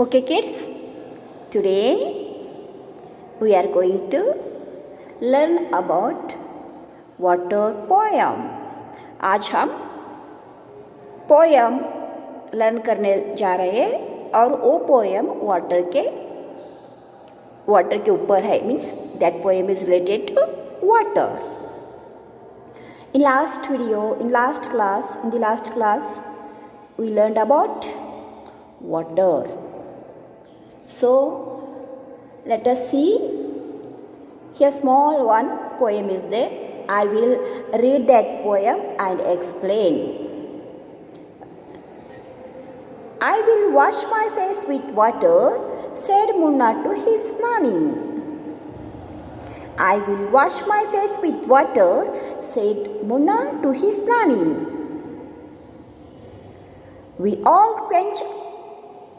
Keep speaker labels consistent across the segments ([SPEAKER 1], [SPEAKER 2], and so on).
[SPEAKER 1] Okay, kids, today we are going to learn about water poem. आज हम poem learn करने जा रहे हैं और वो पोएम वाटर के ऊपर है. Means that poem is related to water. In the last class, we learned about water. So, let us see. Here small one poem is there. I will read that poem and explain. I will wash my face with water, said Munna to his nanny. I will wash my face with water, said Munna to his nanny. We all quench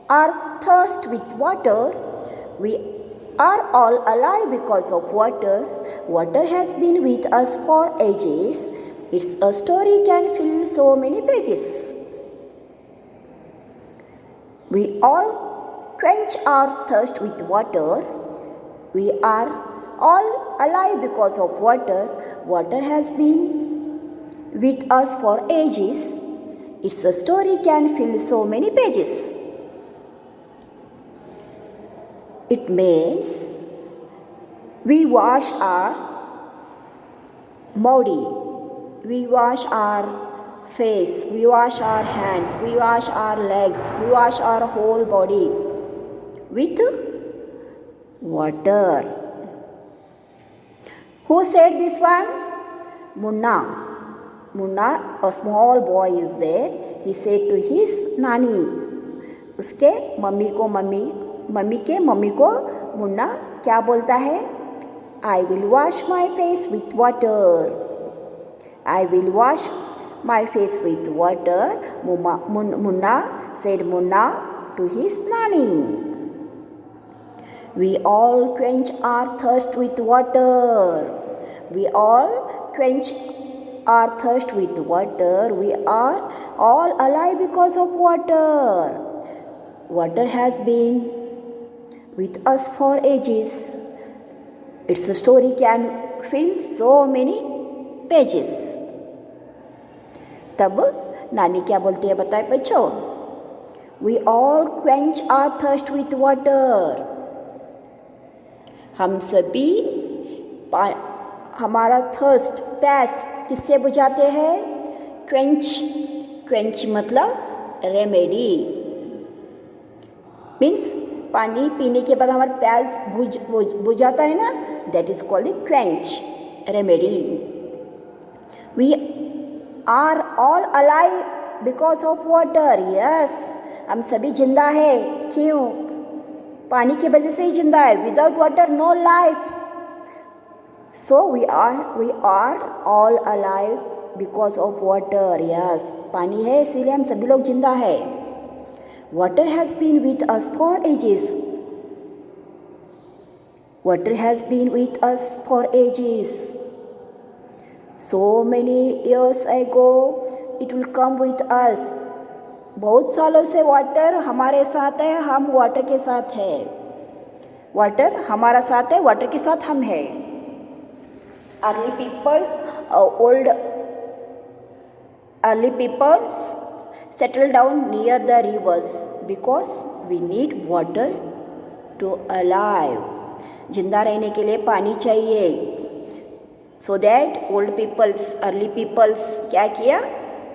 [SPEAKER 1] our thirst with water. We are all alive because of water. Water has been with us for ages. It's a story can fill so many pages. We all quench our thirst with water. We are all alive because of water. Water has been with us for ages. It's a story can fill so many pages. It means we wash our body, we wash our face, we wash our hands, we wash our legs, we wash our whole body with water. Who said this one? Munna. Munna, a small boy is there. He said to his nani. उसके mummy को मुन्ना क्या बोलता है? I will wash my face with water. I will wash my face with water. Munna said Munna to his nanny. We all quench our thirst with water. We all quench our thirst with water. We are all alive because of water. Water has been with us for ages. Its story can fill so many pages. तब नानी क्या बोलती है बताए बच्चों? We all quench our thirst with water. हम सभी हमारा थर्स्ट प्यास किससे बुझाते हैं? क्वेंच मतलब रेमेडी. मीन्स पानी पीने के बाद हमारा प्यास बुझाता है ना, that is called quench remedy. We are all alive because of water. Yes, हम सभी जिंदा है. क्यों? पानी की वजह से ही जिंदा है. Without water no life. So we are all alive because of water. Yes, पानी है इसीलिए हम सभी लोग जिंदा है. Water has been with us for ages. Water has been with us for ages. So many years ago, it will come with us. बहुत सालों से वाटर हमारे साथ है, हम वाटर के साथ है. वाटर हमारा साथ है, वाटर के साथ हम है. Early peoples settle down near the rivers because we need water to alive. जिंदा रहने के लिए पानी चाहिए. So that early peoples क्या किया?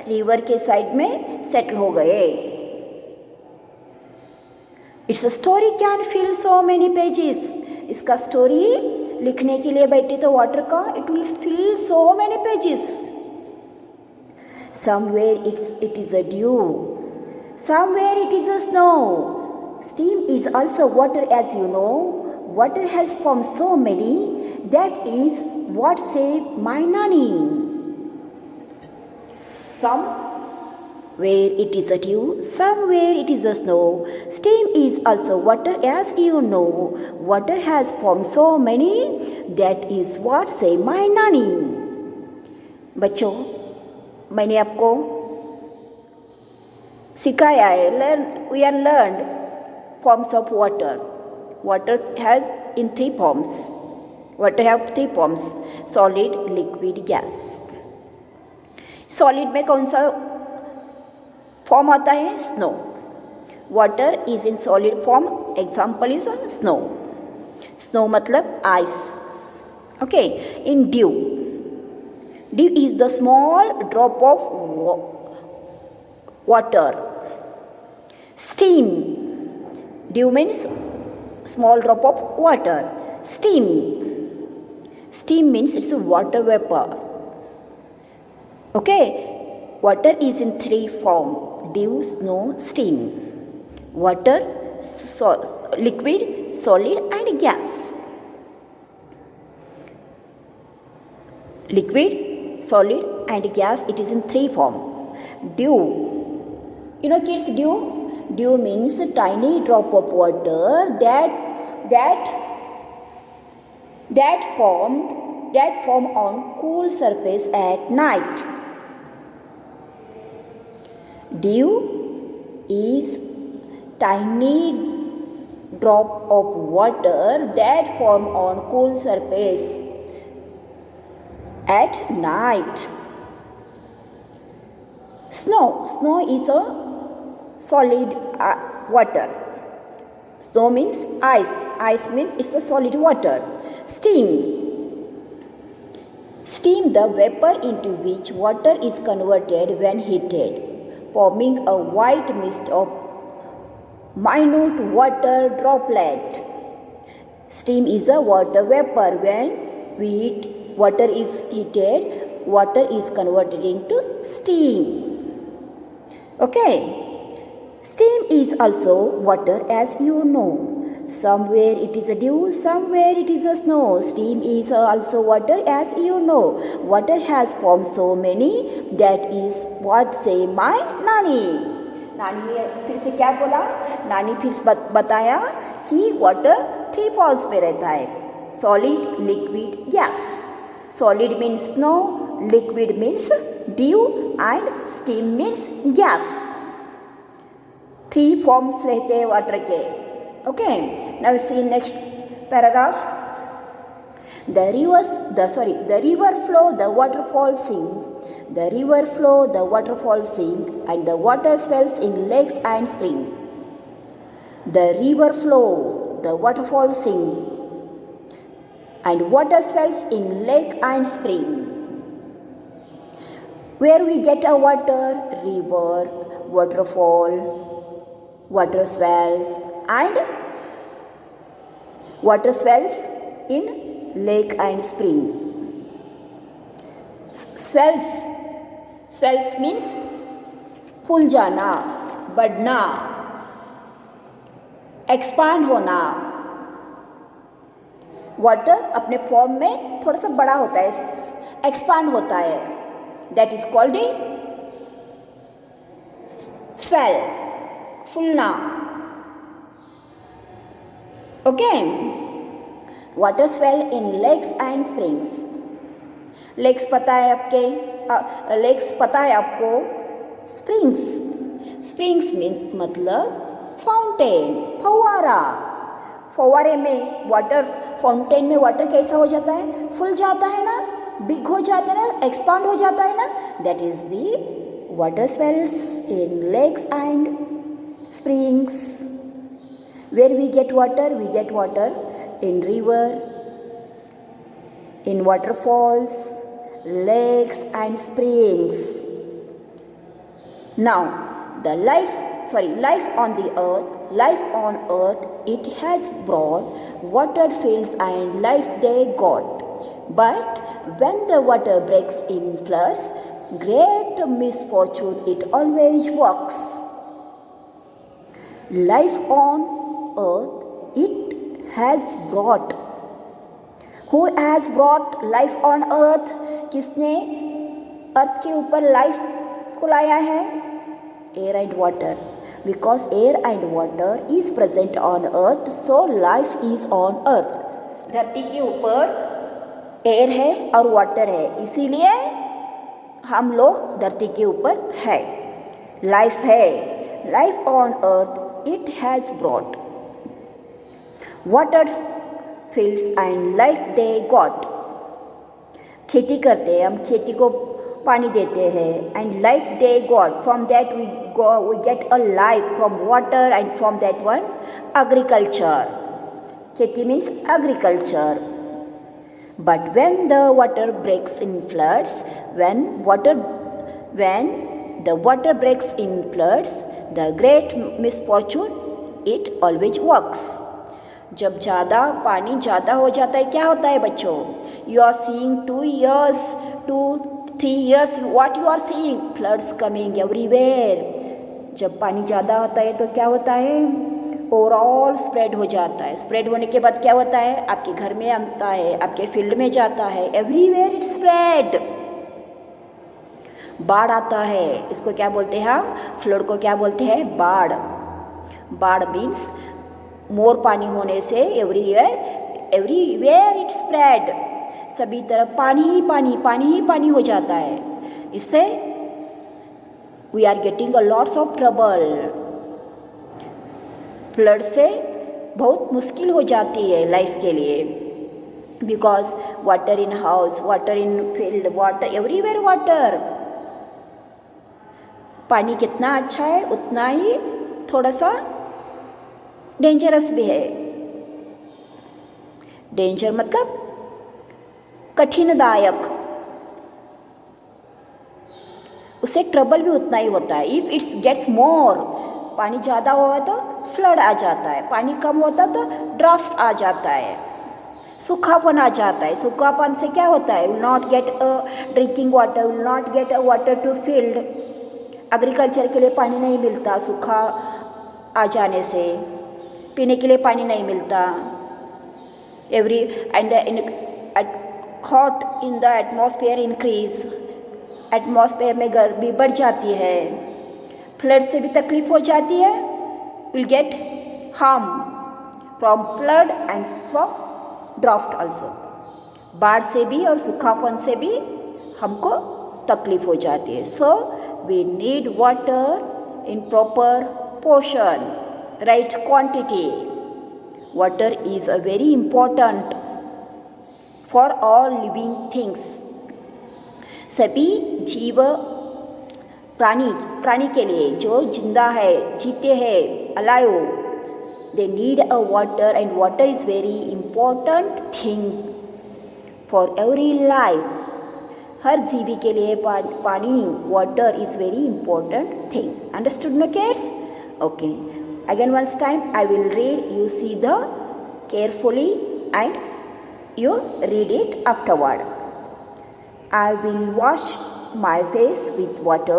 [SPEAKER 1] रिवर के साइड में सेटल हो गए. It's a story can fill so many pages. इसका स्टोरी लिखने के लिए बैठे तो वाटर का it will fill so many pages. Somewhere it is a dew. Somewhere it is a snow. Steam is also water, as you know. Water has formed so many. That is what said my nanny. Somewhere it is a dew. Somewhere it is a snow. Steam is also water, as you know. Water has formed so many. That is what said my nanny. बच्चों, मैंने आपको सिखाया है. We are learned forms of water. Water has in three forms. Water have three forms: solid, liquid, gas. Solid में कौन सा form आता है? Snow. Water is in solid form. Example is snow. Snow मतलब ice. Okay. In dew. Dew is the small drop of water. Steam. Dew means small drop of water. Steam. Steam means it's a water vapor. Okay. Water is in three form: dew, snow, steam. Water, liquid, solid and gas. Liquid, solid and gas, it is in three form. Dew. You know kids, dew? Dew means a tiny drop of water that form on cool surface at night. Dew is tiny drop of water that form on cool surface at night. Snow is a solid water. Snow means ice. Ice means it's a solid water. Steam. Steam, the vapor into which water is converted when heated, forming a white mist of minute water droplet. Steam is a water vapor. When water is heated, water is converted into steam. Okay. Steam is also water, as you know. Somewhere it is a dew, somewhere it is a snow. Steam is also water, as you know. Water has formed so many. That is what say my नानी. नानी ने फिर से क्या बोला? नानी फिर से बताया कि वाटर थ्री फॉर्म्स में रहता है: solid, liquid, gas. Solid means snow, liquid means due and steam means gas. Three forms रहते हैं वाटर के. Okay. Now C next paragraph. The river flow, the waterfall sing. The river flow, the waterfall sing, and the water swells in lakes and spring. The river flow, the waterfall sing, and water swells in lake and spring. Where we get our water? River, waterfall, water swells, and water swells in lake and spring. Swells means फूल जाना, बढ़ना, expand होना. Water अपने form में थोड़ा सा बड़ा होता है, एक्सपांड होता है. That is called a swell. फूलना. Okay. Water swell in lakes and springs. Lakes पता है आपको. स्प्रिंग्स मीन्स मतलब फाउंटेन, फव्वारा. फव्वारे में वाटर, फाउंटेन में वाटर कैसा हो जाता है? फुल जाता है ना, बिग हो जाता है ना, एक्सपांड हो जाता है ना. That is the water swells in lakes and springs. Where we get water? We get water in river, in waterfalls, lakes and springs. Now, the life on the earth, it has brought watered fields and life they got. But when the water breaks in floods, great misfortune it always works. Life on earth, it has brought. Who has brought life on earth? किसने अर्थ के ऊपर life को लाया है? Air and water. Because air and water is present on earth, so life is on earth. धरती के ऊपर air है और वाटर है, इसीलिए हम लोग धरती के ऊपर है. लाइफ है. Life on earth, it has brought. water fields and life they got. खेती करते हैं हम, खेती को पानी देते हैं, and life they got, from that we get a life from water, and from that one agriculture. खेती means agriculture. But when the water breaks in floods, when the water breaks in floods, the great misfortune, it always works. जब पानी ज़्यादा हो जाता है, क्या होता है बच्चों? You are seeing 2 years, 2-3 years, what you are seeing? Floods coming everywhere. जब पानी ज़्यादा होता है तो क्या होता है? ओवरऑल स्प्रेड हो जाता है. स्प्रेड होने के बाद क्या होता है? आपके घर में आता है, आपके फील्ड में जाता है, एवरीवेयर इट स्प्रेड. बाढ़ आता है, इसको क्या बोलते हैं हम? फ्लड को क्या बोलते हैं? बाढ़. बाढ़ मीन्स मोर पानी होने से एवरीवेयर इट स्प्रेड. सभी तरफ पानी ही पानी हो जाता है. इससे we are getting a lots of trouble. Flood से बहुत मुश्किल हो जाती है लाइफ के लिए, because water in house, water in field, water everywhere water. पानी कितना अच्छा है उतना ही थोड़ा सा डेंजरस भी है. डेंजर मतलब कठिनदायक, उससे ट्रबल भी उतना ही होता है. इफ़ इट्स गेट्स मोर, पानी ज़्यादा हुआ तो फ्लड आ जाता है, पानी कम होता तो ड्राफ्ट आ जाता है, सूखापन आ जाता है. सूखापन से क्या होता है? Will not get a drinking water, will not get a water to field. Agriculture के लिए पानी नहीं मिलता सूखा आ जाने से, पीने के लिए पानी नहीं मिलता. Every and in hot in the atmosphere increase, atmosphere में गर्मी बढ़ जाती है. फ्लड से भी तकलीफ हो जाती है. Will get harm from flood and from draft also. बाढ़ से भी और सूखापन से भी हमको तकलीफ हो जाती है. So we need water in proper portion, right quantity. Water is a very important for all living things. सभी जीव प्राणी के लिए जो जिंदा है, जीते हैं, alive, they need a water, and water is very important thing for every life. हर जीवी के लिए पानी, water is very important thing. Understood, no kids? Okay. Again once time I will read, you see the carefully and you read it afterward. I will wash my face with water,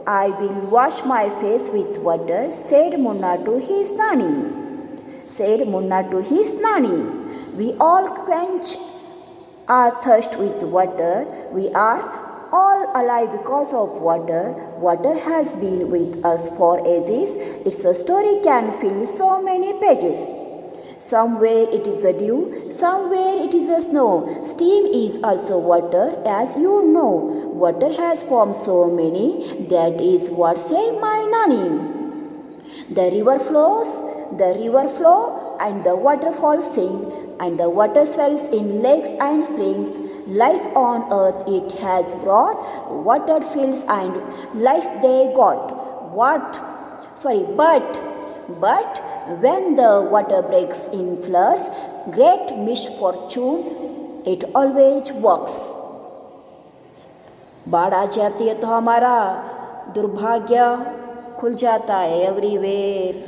[SPEAKER 1] I will wash my face with water, said Munna to his Nani. Said Munna to his Nani. We all quench our thirst with water, we are all alive because of water. Water has been with us for ages. Its story can fill so many pages. Somewhere it is a dew, somewhere it is a snow. Steam is also water, as you know. Water has formed so many, that is what say my Nani. The river flows, and the waterfalls sing, and the water swells in lakes and springs. Life on earth it has brought, water fields and life they got. But when the water breaks in floods, great misfortune, it always works. बाढ़ आ जाती है तो हमारा दुर्भाग्य खुल जाता है. Everywhere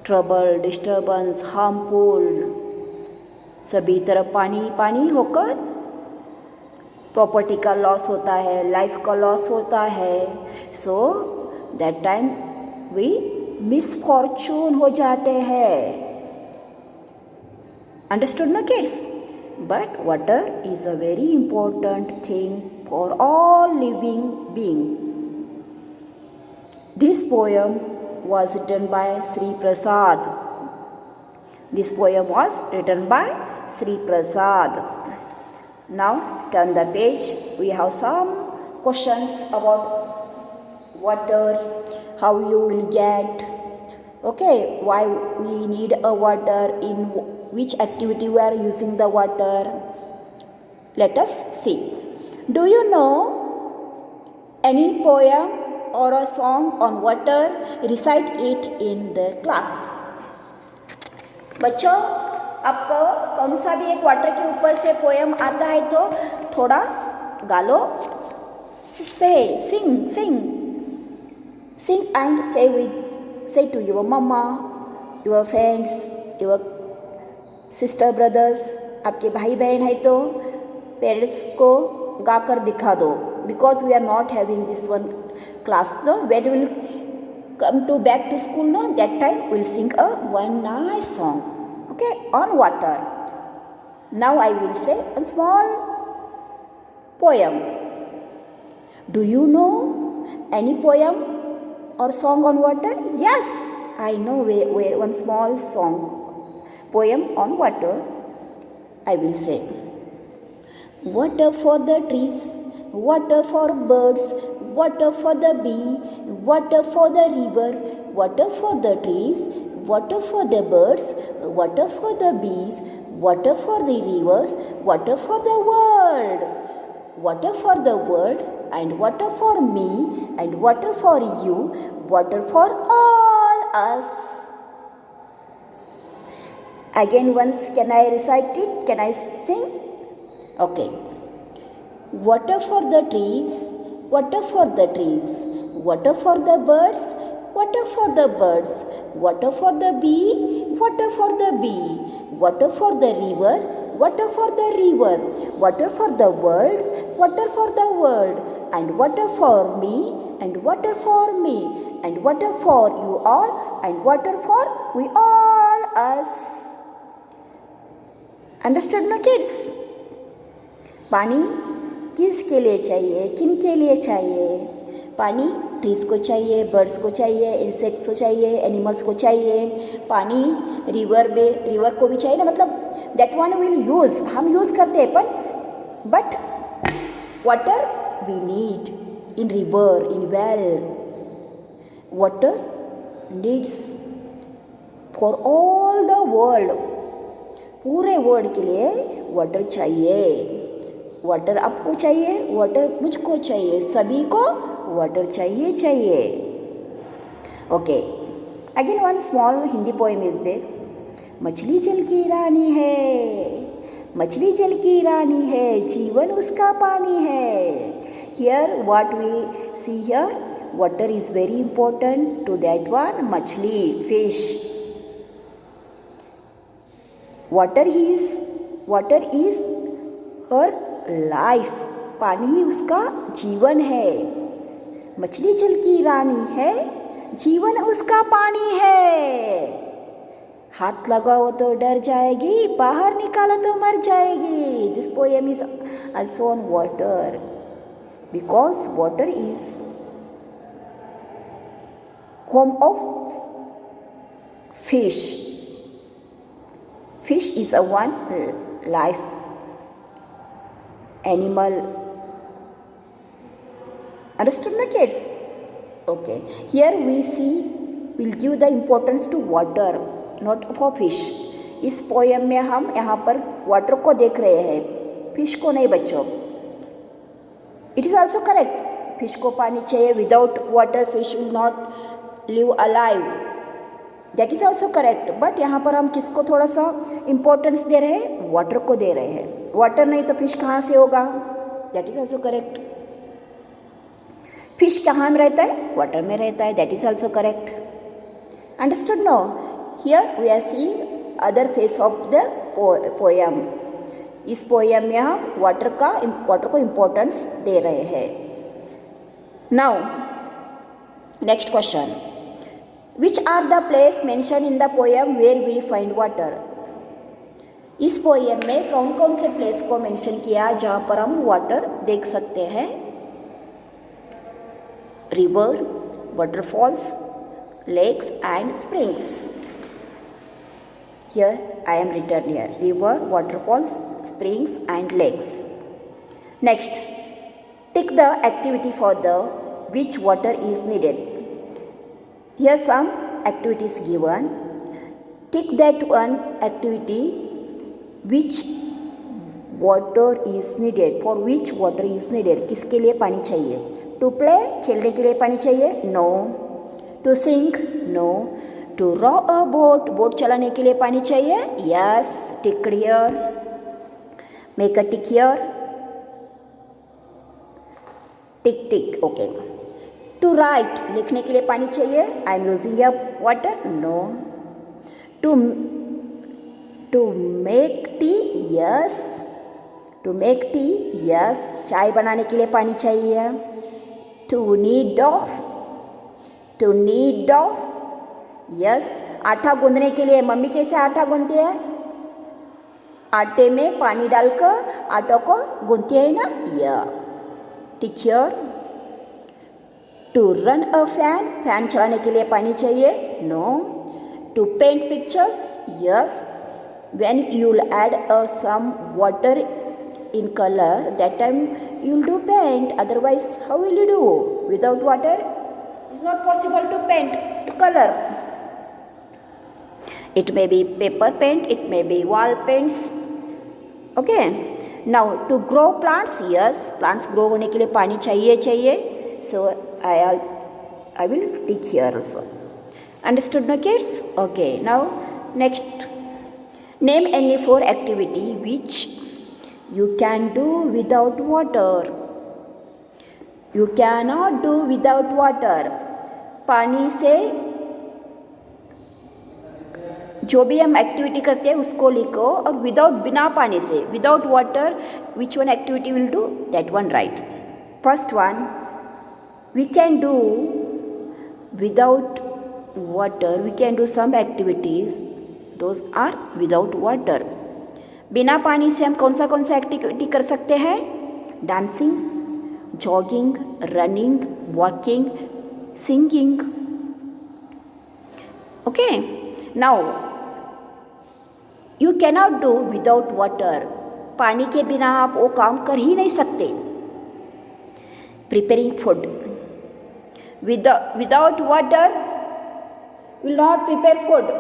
[SPEAKER 1] trouble, disturbance, harmful, सभी तरफ पानी होकर प्रॉपर्टी का लॉस होता है, लाइफ का लॉस होता है. So that time we misfortune हो जाते हैं. अंडरस्टूड ना kids? But water is a very important thing for all living being. This poem was written by Sri Prasad. This poem was written by Sri Prasad. Now turn the page. We have some questions about water, how you will get. Okay, why we need a water, in which activity we are using the water. Let us see. Do you know any poem or a song on water? Recite it in the class. बच्चों, आपको कौन सा भी एक water के ऊपर से poem आता है तो थोड़ा गा लो. Sing and say to your mama, your friends, your sister, brothers. आपके भाई बहन है तो पेरेंट्स को गा कर दिखा दो. Because we are not having this one class, no? When we will come to back to school, no? That time we will sing one nice song, okay, on water. Now I will say a small poem. Do you know any poem or song on water? Yes, I know where one small song, poem on water. I will say, water for the trees, water for birds, water for the bee, water for the river, water for the trees, water for the birds, water for the bees, water for the rivers, water for the world. Water for the world, and water for me, and water for you, water for all us. Again once, can I recite it? Can I sing? Okay. Water for the trees, water for the trees, water for the birds, water for the birds, water for the bee, water for the bee, water for the river, water for the river, water for the world, water for the world, and water for me, and water for me, and water for you all, and water for we all us. Understood, no kids? पानी किसके लिए चाहिए, किन के लिए चाहिए? पानी trees को चाहिए, बर्ड्स को चाहिए, इंसेक्ट्स को चाहिए, एनिमल्स को चाहिए. पानी रिवर को भी चाहिए ना, मतलब दैट वन विल यूज़, हम यूज़ करते हैं पर but water we need in river, in well. Water needs for all the world, पूरे वर्ल्ड के लिए वाटर चाहिए. वाटर आपको चाहिए, वाटर मुझको चाहिए, सभी को वाटर चाहिए. Okay, again one small Hindi poem is there. मछली जल की रानी है, मछली जल की रानी है, जीवन उसका पानी है. Here what we see here, water is very important to that one, मछली, fish. Water is her life, पानी ही उसका जीवन है. मछली जल की रानी है, जीवन उसका पानी है. हाथ लगाओ तो डर जाएगी, बाहर निकालो तो मर जाएगी. This poem is also on water, because water is home of fish. Fish is a one life animal. Understood, my kids? Okay. Here we see, we'll give the importance to water, not for fish. इस poem में हम यहाँ पर water को देख रहे हैं, fish को नहीं बच्चों. It is also correct, fish को पानी चाहिए. Without water fish will not live alive. That is also correct. But यहाँ पर हम किसको थोड़ा सा इम्पोर्टेंस दे रहे हैं, वाटर को दे रहे हैं. वाटर नहीं तो फिश कहाँ से होगा. That is also correct. Fish कहाँ में रहता है, वाटर में रहता है. That is also correct. Understood no. Here we are seeing other face of the poem. इस पोएम में हम वाटर को इम्पोर्टेंस दे रहे हैं. Now next question. Which are the place mentioned in the poem where we find water? इस poem में कौन कौन से प्लेस को मेंशन किया जहाँ पर हम वाटर देख सकते हैं. River, waterfalls, lakes and springs. Here I am written here, river, waterfalls, springs and lakes. Next, tick the activity for the which water is needed. Here some activity is given. Tick that one activity which water is needed. For which water is needed? किसके लिए पानी चाहिए? To play, खेलने के लिए पानी चाहिए? No. To sing? No. To row a boat, boat चलाने के लिए पानी चाहिए? Yes. Tick here. Make a tick here. Tick tick. Okay. To write, लिखने के लिए पानी चाहिए? I am using a water? No. To make tea? Yes. To make tea? Yes. चाय बनाने के लिए पानी चाहिए? To knead dough? To knead dough? Yes. आटा गूंदने के लिए मम्मी कैसे आटा गूंदती है? आटे में पानी डालकर आटा को गूंदती है ना? Yeah. Tick here. To run a fan, fan चलाने के लिए पानी चाहिए? No. To paint pictures? Yes. When you'll add some water in color, that time you'll do paint. Otherwise, how will you do? Without water, it's not possible to paint, to color. It may be paper paint, it may be wall paints. Okay. Now to grow plants, yes, plants grow होने के लिए पानी चाहिए. So I will tick here also. Understood, no kids? Okay. Now next, name any 4 activity which you can do without water. You cannot do without water. पानी से जो भी हम एक्टिविटी करते हैं उसको लिखो और विदाउट बिना पानी से without water which one activity will do that one right. First one we can do without water, we can do some activities those are without water. बिना पानी से हम कौन सा एक्टिविटी कर सकते हैं? Dancing, jogging, running, walking, singing. Okay. Now you cannot do without water. पानी के बिना आप वो काम कर ही नहीं सकते. Preparing food without water will not prepare food.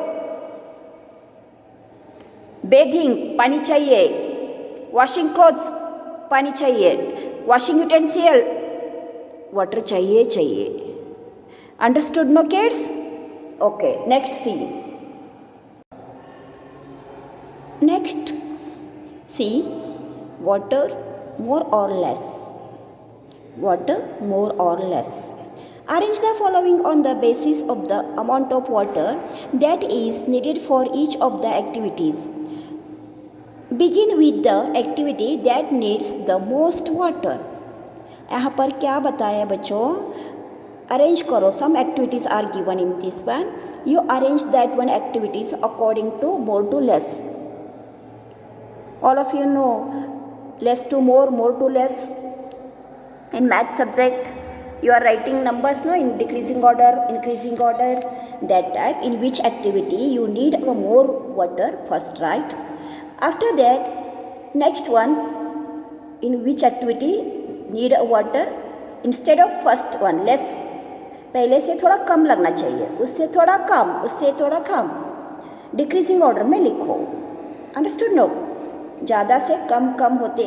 [SPEAKER 1] Bathing पानी चाहिए. वॉशिंग क्लोथ्स पानी चाहिए. वॉशिंग यूटेंसिल वाटर चाहिए. Understood no kids? Okay. Next see. Next, see water more or less. Water more or less. Arrange the following on the basis of the amount of water that is needed for each of the activities. Begin with the activity that needs the most water. यहाँ पर क्या बताया बच्चों? Arrange करो. Some activities are given in this one. You arrange that one activities according to more to less. All of you know less to more, more to less. In math subject, you are writing numbers, no, in decreasing order, increasing order. That type. In which activity you need a more water first, right? After that, next one, in which activity need a water instead of first one, less. पहले से थोड़ा कम लगना चाहिए, उससे थोड़ा कम, उससे थोड़ा कम. Decreasing order में लिखो. अंडरस्टूड? नो. ज़्यादा से कम होते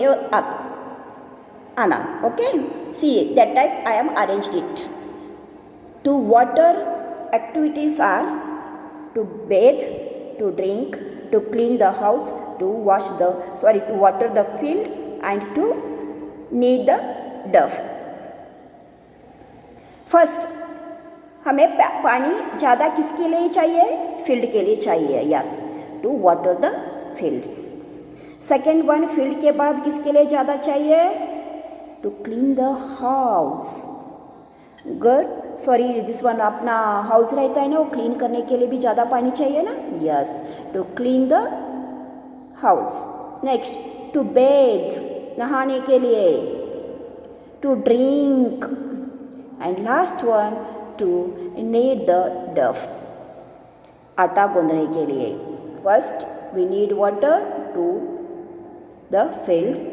[SPEAKER 1] आना. Okay. See that type I am arranged it. To water activities are to bathe, to drink, to clean the house, to water the field and to knead the dough. First हमें पानी ज़्यादा किसके लिए चाहिए? फील्ड के लिए चाहिए. Yes, to water the fields. Second one, field के बाद किसके लिए ज़्यादा चाहिए? To clean the house. This one अपना हाउस रहता है ना, वो क्लीन करने के लिए भी ज़्यादा पानी चाहिए ना. Yes, to clean the house. Next, to bathe, नहाने के लिए. To drink. And last one, to knead the dough, आटा गूंदने के लिए. First we need water to the field.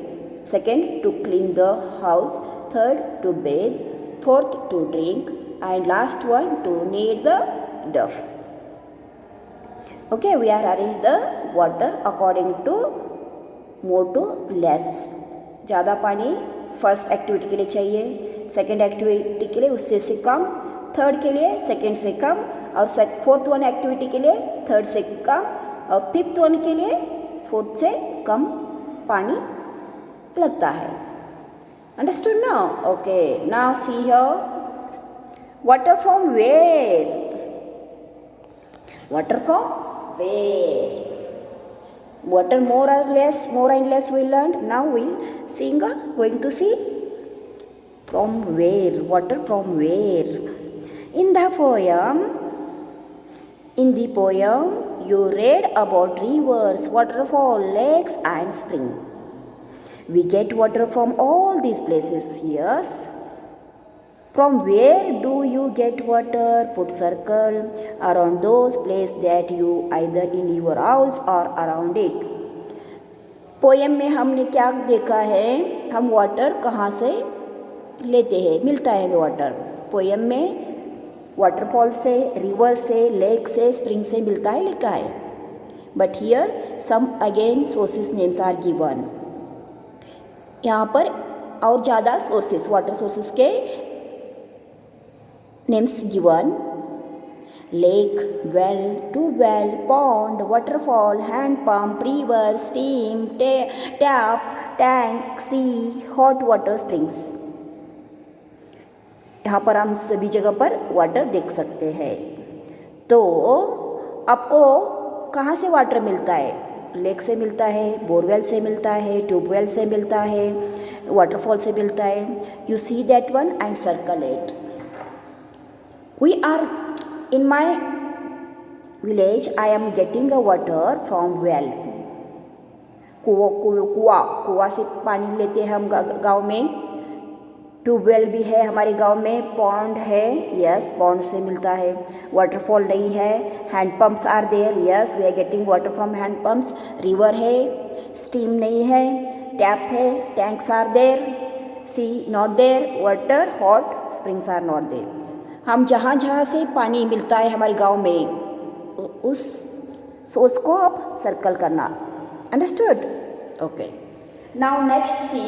[SPEAKER 1] Second, to clean the house. Third, to bathe. Fourth, to drink. And last one, to knead the dough. Okay, we are arrange the water according to more to less. ज़्यादा पानी first activity के लिए चाहिए, second activity के लिए उससे से कम, third के लिए सेकेंड से कम, और फोर्थ वन एक्टिविटी के लिए थर्ड से कम, और फिफ्थ वन के लिए फोर्थ से कम पानी लगता है. Understood now? Okay, now see here, water from where? Water from where? Water more and less we learned. Now we'll going to see from where. Water from where? In the poem you read about rivers, waterfall, lakes and spring. We get water from all these places. Yes. From where do you get water? Put circle around those places that you either in your house or around it. Poem में हमने क्या देखा है? हम water कहाँ से लेते हैं, मिलता है हमें वाटर. पोएम में वाटरफॉल से, रिवर से, लेक से, स्प्रिंग से मिलता है लिखा है. But here some again sources names are given. यहाँ पर और ज़्यादा सोर्सेस, वाटर सोर्सेस के names given: lake, well, tubewell, pond, waterfall, hand pump, river, stream, tap, tank, sea, hot water springs. यहाँ पर हम सभी जगह पर वाटर देख सकते हैं. तो आपको कहाँ से वाटर मिलता है? लेक से मिलता है, बोरवेल से मिलता है, ट्यूबवेल से मिलता है, वाटरफॉल से मिलता है. You see that one and circle it. We are in my village. I am getting a water from well. कुआं से पानी लेते हैं हम गांव में. ट्यूबवेल भी है हमारे गांव में. पॉन्ड है, यस, पॉन्ड से मिलता है. वाटरफॉल नहीं है. Hand pumps are there, yes, we are getting water from hand pumps. River है. स्टीम नहीं है. टैप है. Tanks are there. Sea not there. Water hot springs are not there. हम जहाँ जहाँ से पानी मिलता है हमारे गांव में, उस सोर्स को आप सर्कल करना. Understood? Okay. Now next see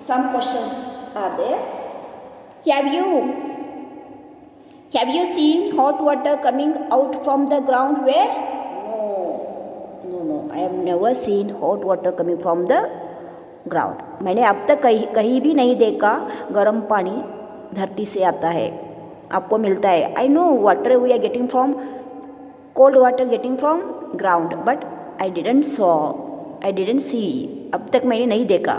[SPEAKER 1] some questions are there. Have you seen hot water coming out from the ground where? No, I have never seen hot water coming from the ground. मैंने अब तक कहीं भी नहीं देखा गर्म पानी धरती से आता है, आपको मिलता है. I know water we are getting from, cold water getting from ground, but I didn't see. अब तक मैंने नहीं देखा.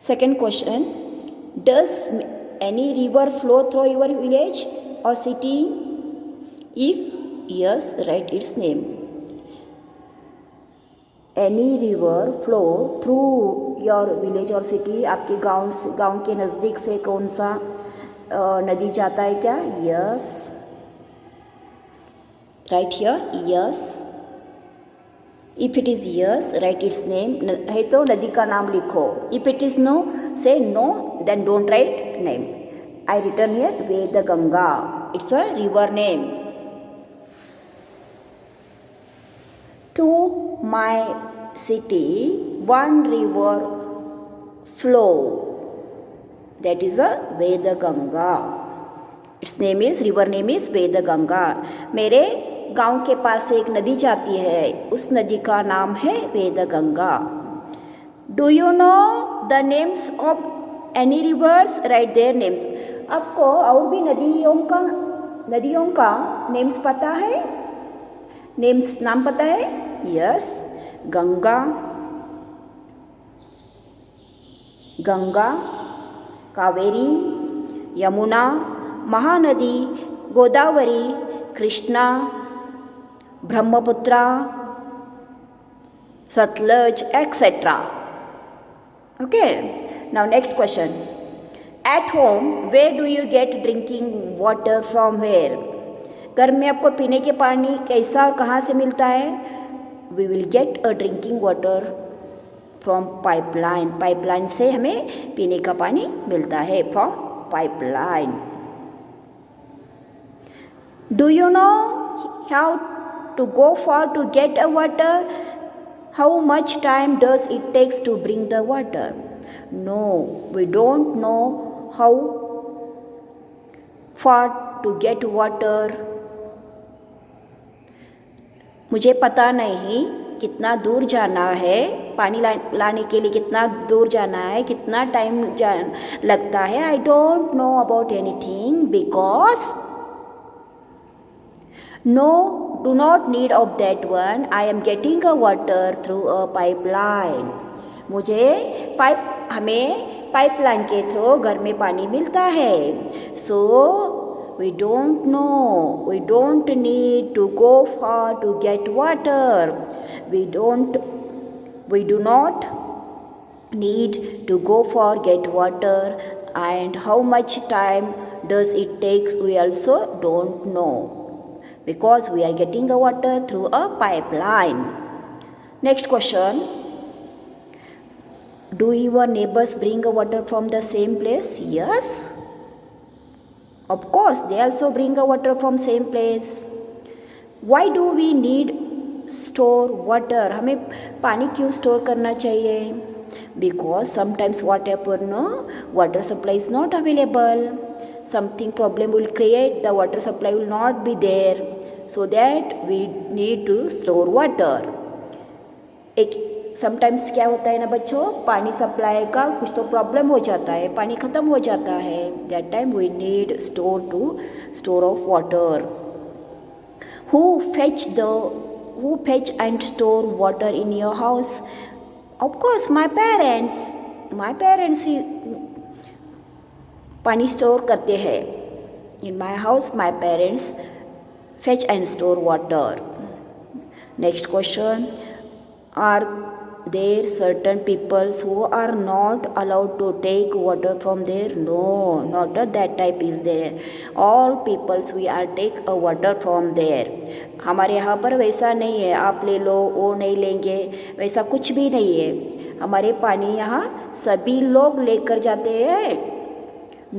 [SPEAKER 1] Second question, does any river flow through your village और city? If yes, write its name. Any river flow through your village और city. आपके गांव के नज़दीक से कौन सा नदी जाता है क्या? Yes, write here, yes. If it is yes, write its name. है तो नदी का नाम लिखो. If it is no, say no, then don't write name. I written here Vedganga. It's a river name. To my city, one river flow. That is a Vedaganga. Its name is, river name is Vedaganga. मेरे गांव के पास एक नदी जाती है, उस नदी का नाम है Vedganga. Do you know the names of any rivers? Write their names. आपको और भी नदियों का नेम्स पता है? नेम्स नाम पता है? Yes, Ganga, Kaveri, Yamuna, Mahanadi, Godavari, Krishna, Brahmaputra, Sutlej, etc. Okay, now next question. At home, where do you get drinking water from where? घर में आपको पीने के पानी कैसा और कहाँ से मिलता है? We will get a drinking water from pipeline. Pipeline से हमें पीने का पानी मिलता है, from pipeline. Do you know how to go far to get a water? How much time does it takes to bring the water? No, we don't know how far to get water. मुझे पता नहीं कितना दूर जाना है, पानी लाने के लिए कितना दूर जाना है, कितना टाइम लगता है. I don't know about anything because no, do not need of that one. I am getting a water through a pipeline. मुझे हमें पाइपलाइन के थ्रू घर में पानी मिलता है. So we don't know. We don't need to go far to get water. We do not need to go far get water. And how much time does it take? We also don't know. Because we are getting a water through a pipeline. Next question. Do your neighbors bring a water from the same place? Yes. Of course, they also bring a water from same place. Why do we need store water? हमें पानी क्यों store करना चाहिए? Because sometimes what happen, no? Water supply is not available. Something problem will create, the water supply will not be there. So that we need to store water. एक sometimes क्या होता है ना बच्चों, पानी सप्लाई का कुछ तो प्रॉब्लम हो जाता है, पानी ख़त्म हो जाता है. That time we need store of water. Who fetch and store water in your house? Of course my parents ही पानी स्टोर करते हैं. In my house my parents fetch and store water. Next question. Are there certain people who are not allowed to take water from there? No, not that type is there. All peoples we are take a water from there. हमारे यहाँ पर वैसा नहीं है, आप ले लो वो नहीं लेंगे, वैसा कुछ भी नहीं है. हमारे पानी यहाँ सभी लोग लेकर जाते हैं.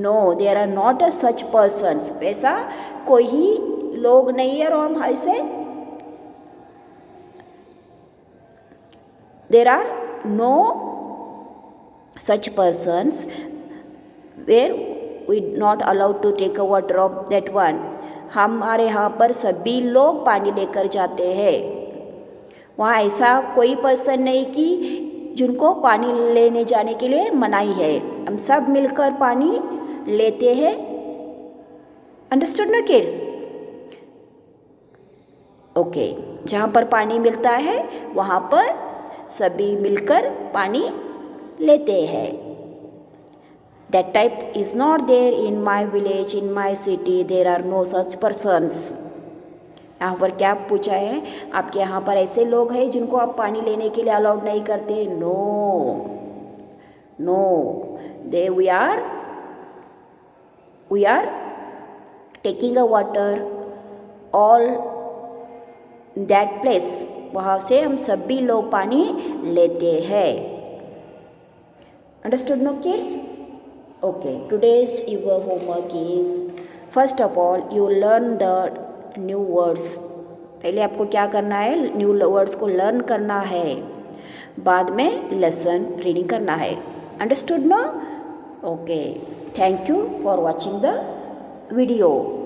[SPEAKER 1] No, there are not a such persons. वैसा कोई ही लोग नहीं है. और हाई से there are no such persons where we not allowed to take a water of that one. हमारे यहाँ पर सभी लोग पानी लेकर जाते हैं. वहाँ ऐसा कोई पर्सन नहीं कि जिनको पानी लेने जाने के लिए मनाही है. हम सब मिलकर पानी लेते हैं. Understood no kids? ओके. जहाँ पर पानी मिलता है वहाँ पर सभी मिलकर पानी लेते हैं. That type is not there in my village, in my city. There are no such persons. यहाँ पर क्या पूछा है, आपके यहाँ पर ऐसे लोग हैं जिनको आप पानी लेने के लिए अलाउड नहीं करते? No they we are taking a water all that place. वहाँ से हम सभी लोग पानी लेते हैं. Understood no kids? Okay. Today's your homework is, first of all you learn the new words. पहले आपको क्या करना है, न्यू वर्ड्स को लर्न करना है. बाद में लेसन रीडिंग करना है. Understood no? Okay. Thank you for watching the video.